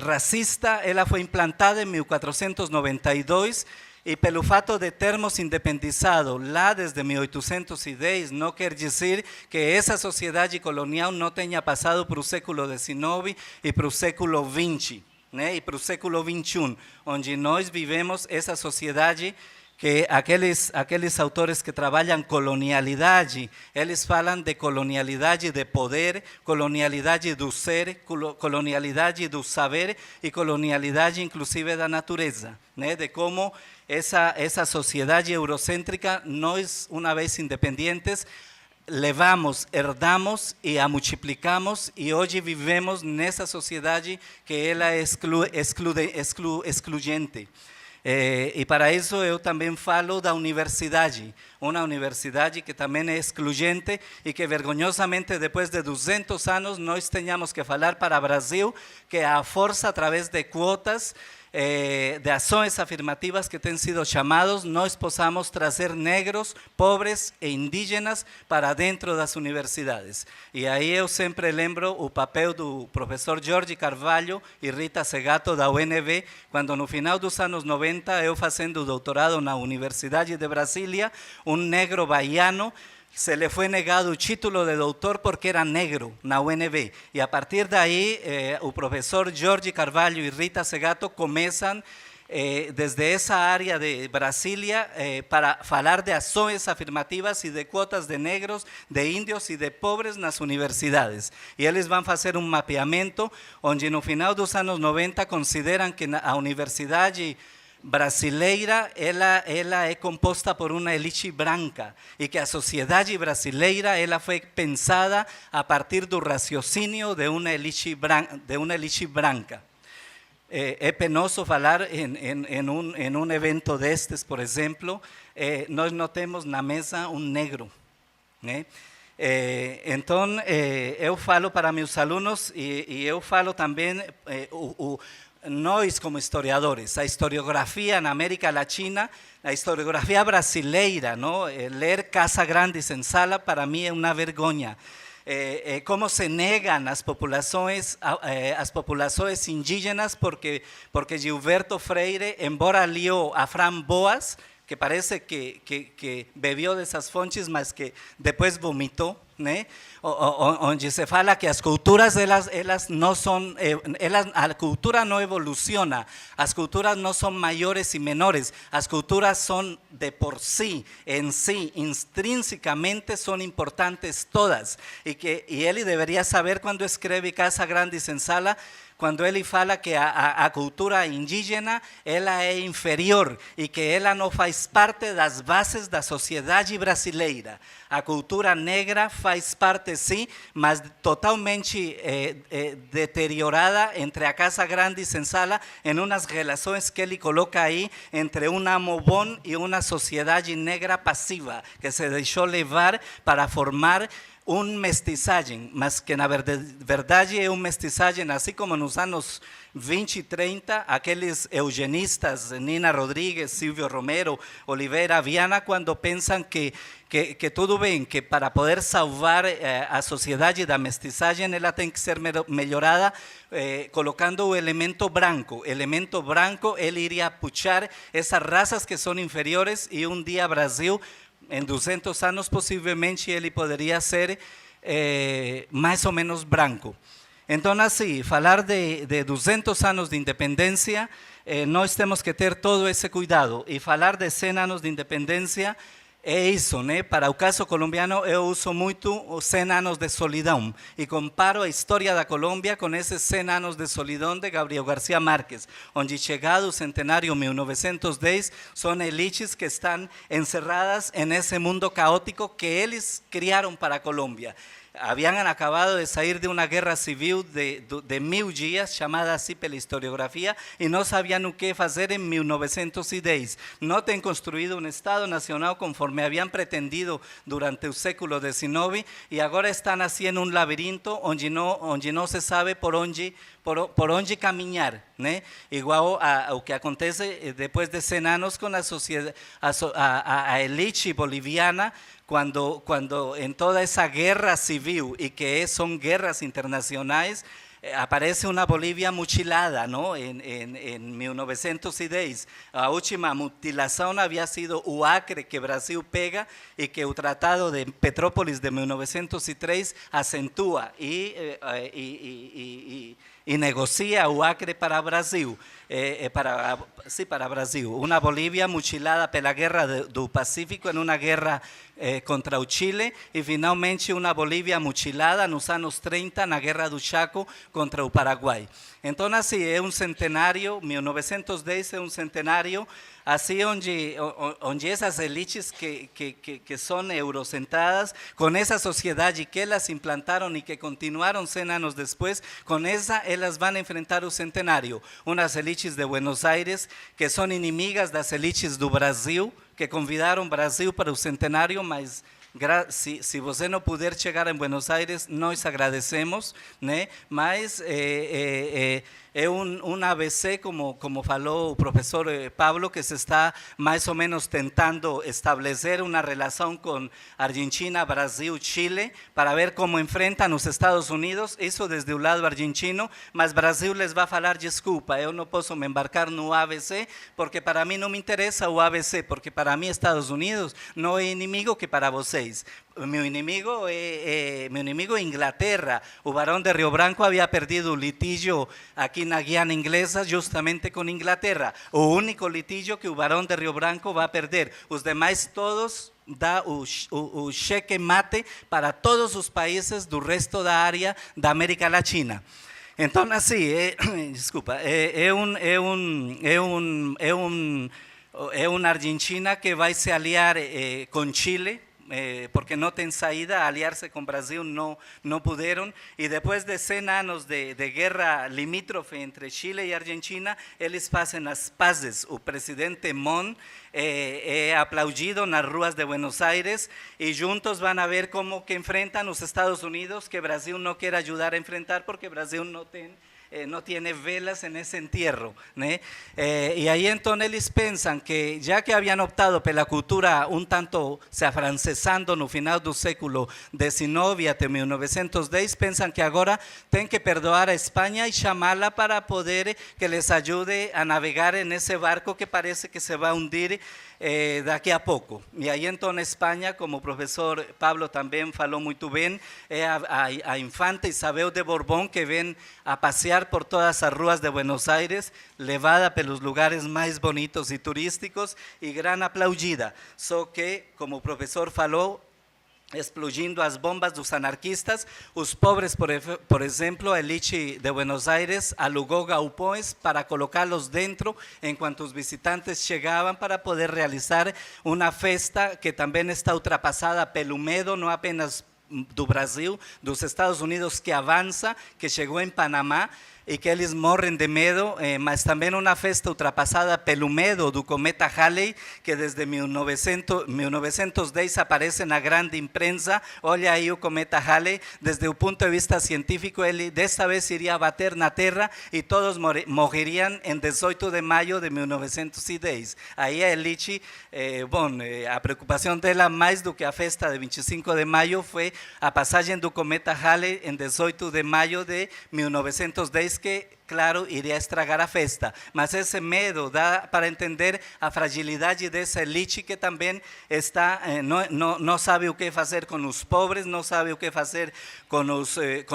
racista, ela foi implantada em 1492 e pelo fato de termos independizado lá desde 1810, não quer dizer que essa sociedade colonial não tenha passado para o século XIX e para o século XX, né? E para o século XXI, onde nós vivemos essa sociedade que aqueles autores que trabalham colonialidade, eles falam de colonialidade de poder, colonialidade do ser, colonialidade do saber e colonialidade inclusive da natureza, né? De como essa sociedade eurocêntrica, nós, uma vez independentes, levamos, herdamos e a multiplicamos e hoje vivemos nessa sociedade que ela é excluyente. E para isso eu também falo da universidade, uma universidade que também é excluyente e que vergonhosamente depois de 200 anos nós tenhamos que falar para o Brasil que a força através de quotas, de ações afirmativas que têm sido chamados, nós possamos trazer negros, pobres e indígenas para dentro das universidades. E aí eu sempre lembro o papel do professor Jorge Carvalho e Rita Segato da UNB, quando no final dos anos 90, eu fazendo doutorado na Universidade de Brasília, um negro baiano se le foi negado o título de doutor porque era negro na UNB. E a partir daí, o professor Jorge Carvalho e Rita Segato começam desde essa área de Brasília para falar de ações afirmativas e de cotas de negros, de índios e de pobres nas universidades. E eles vão fazer um mapeamento onde no final dos anos 90 consideram que a universidade brasileira, ela é composta por uma elite branca e que a sociedade brasileira ela foi pensada a partir do raciocínio de uma elite branca. É penoso falar em um evento destes, por exemplo, nós não temos na mesa um negro, né? Então, eu falo para meus alunos e eu falo também, nós como historiadores, a historiografia na América Latina, a historiografia brasileira, não? Ler Casa Grande e Senzala para mim é uma vergonha. Como se negam as populações indígenas, porque Gilberto Freire, embora leu a Fran Boas, que parece que bebió de essas fontes, mas que depois vomitou, né? Onde se fala que as culturas elas não são, a cultura não evoluciona, as culturas não são maiores e menores, as culturas são de por sí, em si, intrinsecamente são importantes todas, e ele deveria saber quando escreve Casa Grande e Senzala, quando ele fala que a cultura indígena ela é inferior e que ela não faz parte das bases da sociedade brasileira. A cultura negra faz parte sim, mas totalmente deteriorada entre a Casa Grande e Senzala em umas relações que ele coloca aí entre um amo bom e uma sociedade negra passiva que se deixou levar para formar mestiçagem, mas que na verdade é mestiçagem, assim como nos anos 20 e 30, aqueles eugenistas, Nina Rodrigues, Silvio Romero, Oliveira Viana, quando pensam que tudo bem, que para poder salvar a sociedade da mestiçagem, ela tem que ser melhorada colocando o elemento branco. Elemento branco, ele iria puxar essas raças que são inferiores e dia Brasil, em 200 anos, possivelmente, ele poderia ser mais ou menos branco. Então, assim, falar de 200 anos de independência, nós temos que ter todo esse cuidado. E falar de 100 anos de independência é isso, né? Para o caso colombiano, eu uso muito os 100 anos de solidão e comparo a história da Colômbia com esses 100 anos de solidão de Gabriel García Márquez, onde chegado o centenário 1910, são elites que estão encerradas nesse mundo caótico que eles criaram para a Colômbia. Habían acabado de salir de una guerra civil de 1000 días, llamada así pela historiografía, y no sabían qué hacer en 1910. No han construido un Estado nacional conforme habían pretendido durante el século XIX, y ahora están haciendo un laberinto donde no se sabe por onde caminhar, né? Igual ao que acontece depois de 100 anos com a sociedade, a elite boliviana, quando em toda essa guerra civil e que são guerras internacionais, aparece uma Bolívia mutilada, não? Em 1910. A última mutilação havia sido o Acre, que Brasil pega e que o Tratado de Petrópolis de 1903 acentua e negocia o Acre para Brasil, para Brasil. Uma Bolívia mutilada pela guerra do Pacífico, em uma guerra contra o Chile, e finalmente uma Bolívia mutilada nos anos 30 na guerra do Chaco contra o Paraguai. Então, assim, é centenário, 1910 é centenário, assim onde essas elites que são eurocentradas, com essa sociedade que elas implantaram e que continuaram 100 anos depois, com essa elas vão enfrentar o centenário. Umas elites de Buenos Aires que são inimigas das elites do Brasil, que convidaram o Brasil para o centenário, mas se você não puder chegar em Buenos Aires, nós agradecemos, né? Mas é ABC, como falou o professor Pablo, que se está mais ou menos tentando estabelecer uma relação com Argentina, Brasil, Chile, para ver como enfrentam os Estados Unidos, isso desde o lado argentino, mas Brasil les vai falar, desculpa, eu não posso me embarcar no ABC, porque para mim não me interessa o ABC, porque para mim Estados Unidos não é inimigo que para vocês. Meu inimigo é Inglaterra. O Barão de Rio Branco havia perdido o litígio aqui na Guiana Inglesa justamente com Inglaterra. O único litígio que o Barão de Rio Branco vai perder. Os demais todos dá o cheque mate para todos os países do resto da área da América Latina. Então, assim, é uma Argentina que vai se aliar com Chile, porque no tienen saída, aliarse con Brasil no pudieron, y después de 100 años de guerra limítrofe entre Chile y Argentina, ellos hacen las paces. El presidente Mon aplaudido en las ruas de Buenos Aires, y juntos van a ver cómo que enfrentan los Estados Unidos, que Brasil no quiere ayudar a enfrentar porque Brasil no tiene velas en ese entierro, ¿no? Y ahí entonces ellos piensan que ya que habían optado por la cultura un tanto se afrancesando no final del século XIX hasta 1910, piensan que ahora tienen que perdonar a España y llamarla para poder que les ayude a navegar en ese barco que parece que se va a hundir de aquí a poco. Y ahí entonces España, como profesor Pablo también faló muy bien, a Infanta Isabel de Borbón, que ven a pasear por todas las ruas de Buenos Aires, levada por los lugares más bonitos y turísticos, y gran aplaudida. So que, como profesor faló, explodindo as bombas dos anarquistas, os pobres, por exemplo, a elite de Buenos Aires alugou galpões para colocá-los dentro enquanto os visitantes chegavam, para poder realizar uma festa que também está ultrapassada pelo medo, não apenas do Brasil, dos Estados Unidos, que avança, que chegou em Panamá, e que eles morrem de medo, mas também uma festa ultrapassada pelo medo do cometa Halley, que desde 1910 aparece na grande imprensa. Olha aí o cometa Halley, desde o ponto de vista científico, ele desta vez iria bater na Terra e todos morreriam em 18 de maio de 1910. Aí a elite, a preocupação dela, mais do que a festa de 25 de maio, foi a passagem do cometa Halley em 18 de maio de 1910, que, claro, iria estragar a festa. Mas esse medo dá para entender a fragilidade dessa elite, que também está, não sabe o que fazer com os pobres, não sabe o que fazer com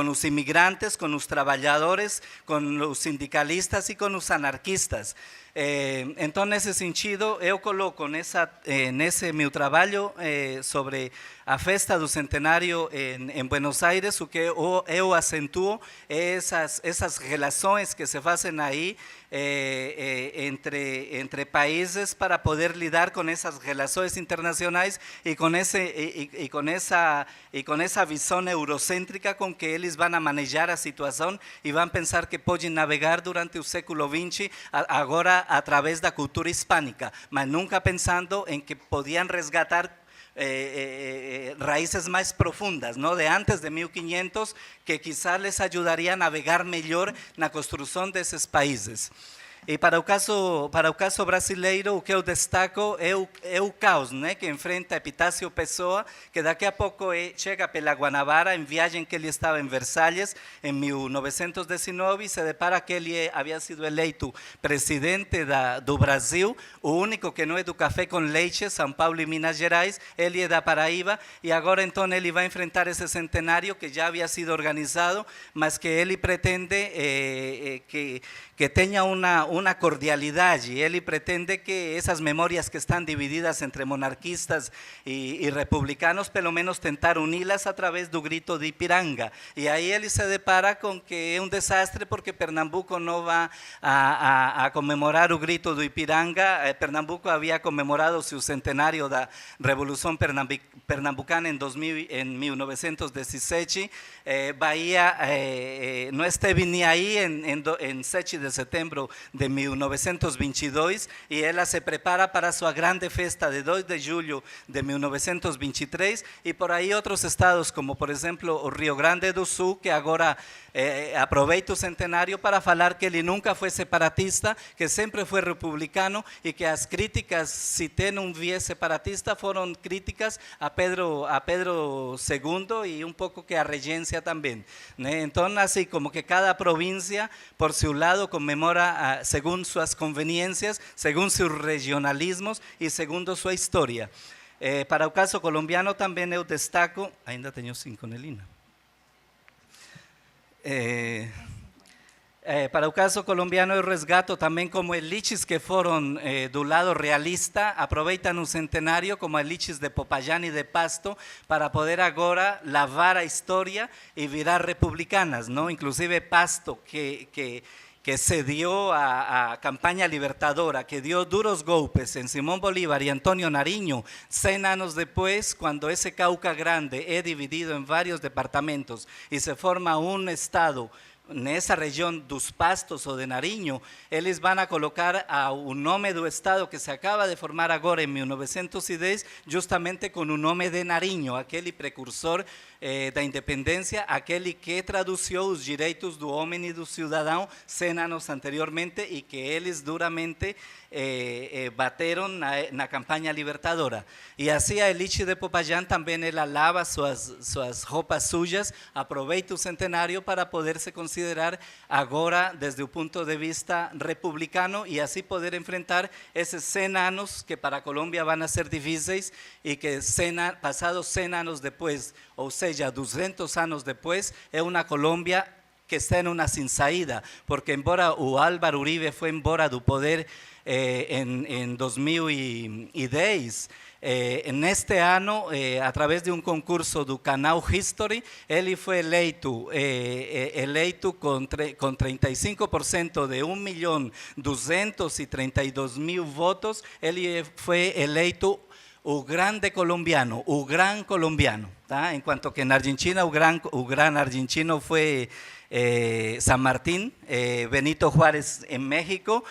os imigrantes, com os trabalhadores, com os sindicalistas e com os anarquistas. Então, nesse sentido, eu coloco nesse meu trabalho sobre a festa do centenário em Buenos Aires, o que eu acentuo é essas relações que se fazem aí entre países, para poder lidar com essas relações internacionais e com essa visão eurocêntrica com que eles vão manejar a situação e vão pensar que podem navegar durante o século XX agora através da cultura hispânica, mas nunca pensando em que podiam resgatar raíces más profundas, ¿no? De antes de 1500, que quizás les ayudaría a navegar mejor en la construcción de esos países. E para o caso brasileiro, o que eu destaco é o caos, né, que enfrenta Epitácio Pessoa, que daqui a pouco chega pela Guanabara, em viagem que ele estava em Versalhes em 1919, e se depara que ele havia sido eleito presidente do Brasil, o único que não é do café com leite, São Paulo e Minas Gerais, ele é da Paraíba, e agora então ele vai enfrentar esse centenário que já havia sido organizado, mas que ele pretende que tenha una cordialidad, y él pretende que esas memorias que están divididas entre monarquistas y republicanos, pelo menos tentar unirlas a través del grito de Ipiranga. Y ahí él se depara con que es un desastre, porque Pernambuco no va a conmemorar el grito de Ipiranga. Pernambuco había conmemorado su centenario de la Revolución Pernambucana en 1917. Bahía no esteve ni ahí en 7 de setembro de 1922, y ella se prepara para su grande festa de 2 de julio de 1923, y por ahí otros estados, como por ejemplo o Rio Grande do Sul, que agora aproveita o centenário para falar que ele nunca foi separatista, que sempre foi republicano, e que as críticas, se tem um viés separatista, foram críticas a Pedro II e um pouco que a regência também, né? Então, assim, como que cada província, por seu lado, comemora según suas conveniencias, según seus regionalismos e segundo sua história. Para o caso colombiano também eu destaco, ainda tenho 5, Nelina. Para o caso colombiano eu resgato também como elites que foram do lado realista, aproveitam o centenário como elites de Popayán e de Pasto para poder agora lavar a história e virar republicanas, não? Inclusive Pasto, que que se dio a campaña libertadora, que dio duros golpes en Simón Bolívar y Antonio Nariño, 100 años después, cuando ese Cauca grande es dividido en varios departamentos y se forma un estado en esa región dos Pastos o de Nariño, eles van a colocar a un nome do estado que se acaba de formar agora en 1910, justamente con un nome de Nariño, aquele precursor da independência, aquele que traduziu os direitos do homem e do cidadão 100 anos anteriormente e que eles duramente bateram na campanha libertadora. E assim a elite de Popayán também ela lava suas roupas sujas, aproveita o centenário para poder se considerar agora desde o ponto de vista republicano e assim poder enfrentar esses 100 anos que para Colômbia vão ser difíceis e que passados 100 anos depois, ou seja, 200 anos depois, é uma Colômbia que está em uma sin saída, porque embora o Álvaro Uribe foi embora do poder em 2010, neste ano, a través de um concurso do canal History, ele foi eleito com 35% de 1.232.000 votos, ele foi eleito o grande colombiano, o gran colombiano, tá? Enquanto que na Argentina o gran argentino foi San Martín, Benito Juárez en México,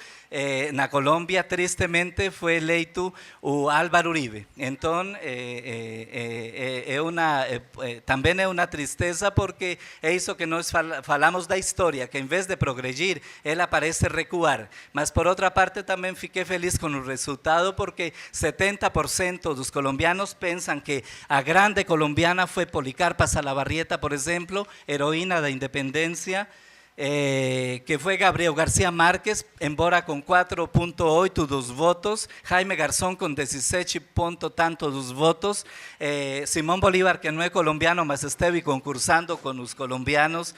na Colômbia tristemente foi eleito o Álvaro Uribe. Então também é uma tristeza porque é isso que nós falamos da história, que em vez de progredir, ela parece recuar. Mas por outra parte também fiquei feliz com o resultado porque 70% dos colombianos pensam que a grande colombiana foi Policarpa Salabarrieta, por exemplo, heroína da independência, que foi Gabriel García Márquez, embora com 4,8 dos votos, Jaime Garzón com 17 ponto tanto dos votos, Simón Bolívar, que não é colombiano, mas esteve concursando com os colombianos,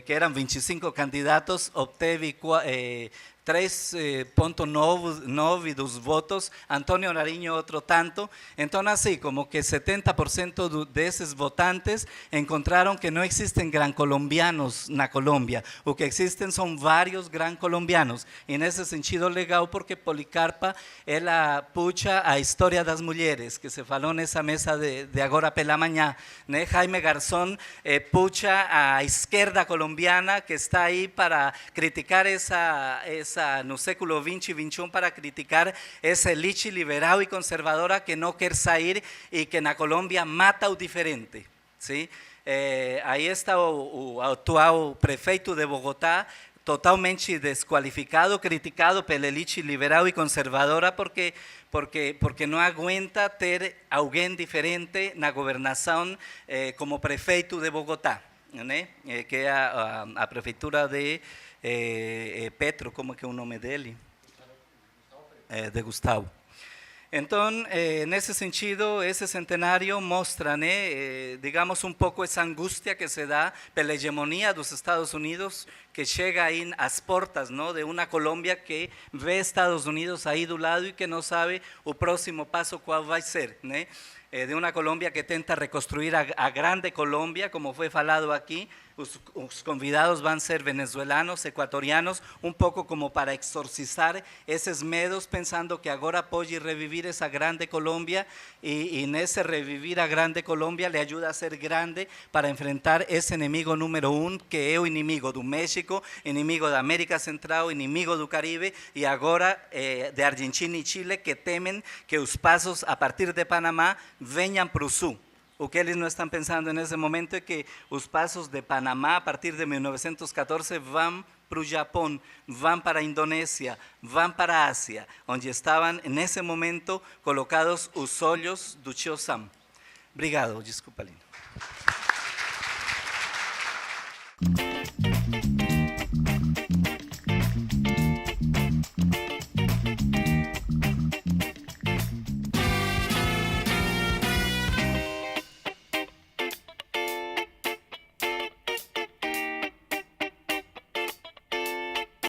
que eram 25 candidatos, obteve 3,9 dos votos, Antonio Nariño outro tanto. Então assim, como que 70% desses votantes encontraram que não existem gran colombianos na Colômbia, o que existen são vários gran colombianos, e nesse sentido legal porque Policarpa, ela puxa a história das mulheres, que se falou nessa mesa de agora pela manhã, né? Jaime Garzón puxa a esquerda colombiana, que está aí para criticar no século XX e XXI, para criticar essa elite liberal e conservadora que não quer sair e que na Colômbia mata o diferente, ¿sí? Aí está o atual prefeito de Bogotá, totalmente desqualificado, criticado pela elite liberal e conservadora porque não aguenta ter alguém diferente na governação como prefeito de Bogotá, né? Que é a prefeitura de Petro, como que é o nome dele? De Gustavo. Então, nesse sentido, esse centenário mostra, né, digamos, um pouco essa angústia que se dá pela hegemonia dos Estados Unidos, que chega aí às portas, não, de uma Colômbia que vê Estados Unidos aí do lado e que não sabe o próximo passo qual vai ser, né? De uma Colômbia que tenta reconstruir a grande Colômbia, como foi falado aqui. Os convidados vão ser venezuelanos, equatorianos, um pouco como para exorcizar esses medos, pensando que agora pode revivir essa grande Colômbia e nesse revivir a grande Colômbia lhe ajuda a ser grande para enfrentar esse inimigo número 1, que é o inimigo do México, inimigo da América Central, inimigo do Caribe e agora de Argentina e Chile, que temem que os passos a partir de Panamá venham para o sul. O que eles não estão pensando nesse momento é que os passos de Panamá, a partir de 1914, vão para o Japão, vão para a Indonésia, vão para a Ásia, onde estavam, nesse momento, colocados os olhos do Tio Sam. Obrigado, desculpa, Lino.